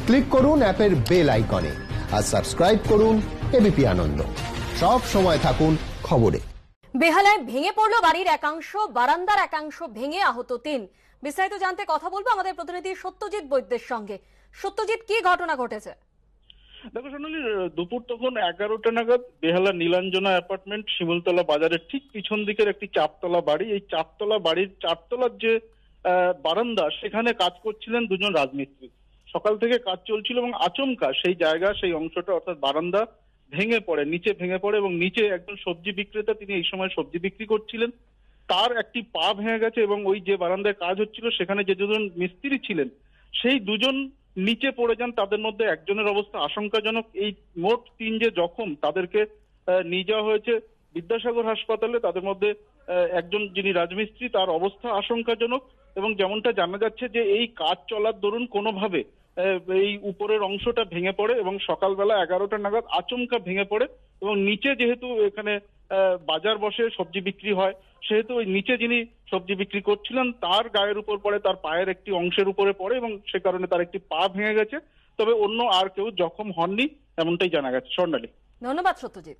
Click করুন অ্যাপের bell আইকনে আর সাবস্ক্রাইব করুন এবিপি আনন্দ। সব সময় থাকুন খবরে। বেহালায় ভেঙে পড়লো বাড়ির একাংশ, বারান্দার একাংশ ভেঙে আহত ৩। বিস্তারিত জানতে কথা বলবো আমাদের প্রতিনিধি সত্যজিৎ বৈদ্যের সঙ্গে। সত্যজিৎ, কি ঘটনা ঘটেছে? দেখো সোনালী, দুপুর তখন 11টা নাগাদ বেহালা নীলাঞ্জনা অ্যাপার্টমেন্ট শিমুলতলা বাজারের ঠিক পিছন দিকের একটি চারতলা বাড়ি। এই চারতলা বাড়ির চারতলার যে বারান্দা, সেখানে কাজ করছিলেন দুজন রাজমিস্ত্রি। সকাল থেকে কাজ চলছিল এবং আচমকা সেই জায়গা, সেই অংশটা অর্থাৎ বারান্দা ভেঙে পড়ে, নিচে ভেঙে পড়ে এবং নিচে একজন সবজি বিক্রেতা, তিনি এই সময় সবজি বিক্রি করছিলেন, তার একটি পা ভেঙে গেছে এবং ওই যে বারান্দায় কাজ হচ্ছিল সেখানে যে দুজন মিস্ত্রি ছিলেন সেই দুজন নিচে পড়ে যান। তাদের মধ্যে একজনের অবস্থা আশঙ্কাজনক। এই মোট ৩ যে জখম, তাদেরকে নিয়ে যাওয়া হয়েছে বিদ্যাসাগর হাসপাতালে। তাদের মধ্যে একজন যিনি রাজমিস্ত্রি, তার অবস্থা আশঙ্কাজনক এবং যেমনটা জানা যাচ্ছে যে এই কাজ চলার দরুন কোনোভাবে এই উপরের অংশটা ভেঙে পড়ে এবং সকালবেলা 11টা নাগাদ আচমকা ভেঙে পড়ে এবং নিচে যেহেতু এখানে বাজার বসে, সবজি বিক্রি হয়, সেহেতু ওই নিচে যিনি সবজি বিক্রি করছিলেন তার গায়ের উপর পড়ে, তার পায়ের একটি অংশের উপরে পড়ে এবং সে কারণে তার একটি পা ভেঙে গেছে। তবে অন্য আর কেউ জখম হননি, এমনটাই জানা গেছে। স্বর্ণালী, ধন্যবাদ সত্যজিৎ।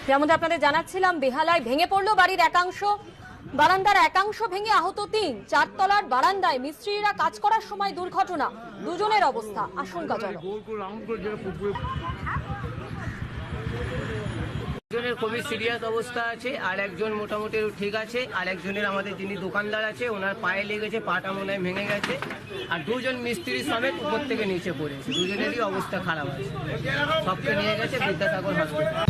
যেমনটা আপনাদের জানাচ্ছিলাম, বেহালায় ভেঙে পড়লো বাড়ির একাংশ, বারান্দার একাংশ ভেঙে আহত ৩। চারতলার বারান্দায় মিস্ত্রিরা কাজ করার সময় দুর্ঘটনা, দুজনের অবস্থা আশঙ্কাজনক। একজনের খুবই সিরিয়াস অবস্থা আছে, আর একজন মোটামুটি ঠিক আছে, আর একজনের আমাদের যিনি দোকানদার আছে ওনার পায়ে লেগেছে, পাটা মনে হয় ভেঙে গেছে, আর দুজন মিস্ত্রি সমেত উপর থেকে নিচে পড়েছে, দুজনেরই অবস্থা খারাপ আছে। সবকে নিয়ে গেছে বিদ্যাসাগর হসপিটাল।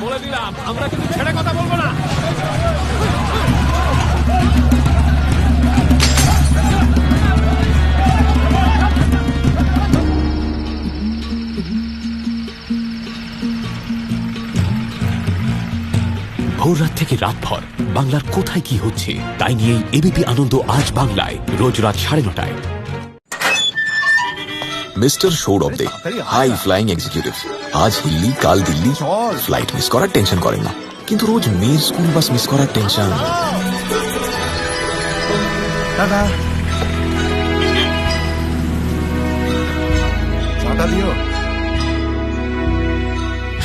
বলে দিলাম, আমরা কিন্তু ছেড়ে কথা বলবো না। ভোর রাত থেকে রাতভর বাংলার কোথায় কি হচ্ছে তাই নিয়েই এবিপি আনন্দ আজ বাংলায় রোজ রাত 9:30। মিস্টার সৌরভ দে, হাই ফ্লাইং এক্সিকিউটিভ। আজ হিল্লি, কাল দিল্লি। ফ্লাইট মিস করার টেনশন করেন না, কিন্তু রোজ মেয়ের স্কুল বাস মিস করার টেনশন। দাদা চাটা দিও।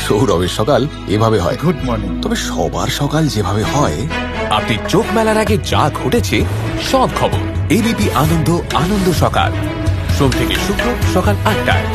সৌরভের সকাল এভাবে হয়। Good morning. তবে সবার সকাল যেভাবে হয়, আপনি চোখ মেলার আগে যা ঘটেছে সব খবর এবিপি আনন্দ, আনন্দ সকাল, সোম থেকে শুক্র সকাল 8টায়।